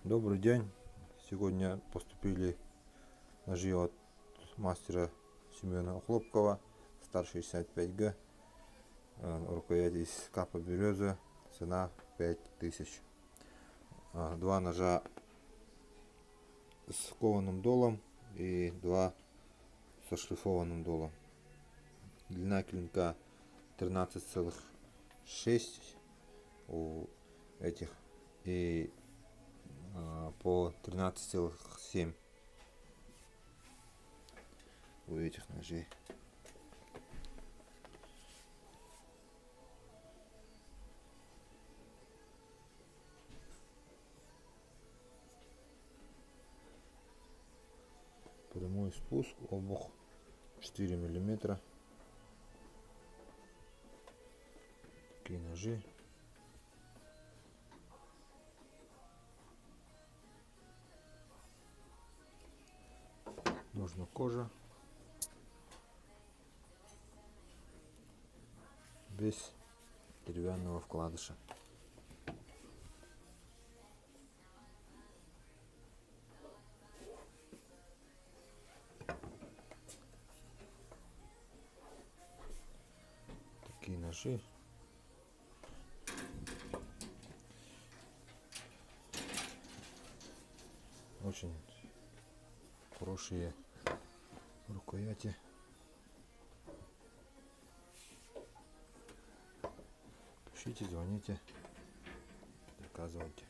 Добрый день! Сегодня поступили ножи от мастера Семена Хлопкова, стар 65Г, рукоять из капа береза, цена 5000. Два ножа с кованым долом и два со шлифованным долом. Длина клинка 13,6 у этих и по 13,7 у этих ножей. Прямой спуск, обух 4 миллиметра. Такие ножи. Нужна кожа, без деревянного вкладыша. Такие ножи. Очень хорошие рукояти. Пишите, звоните, заказывайте.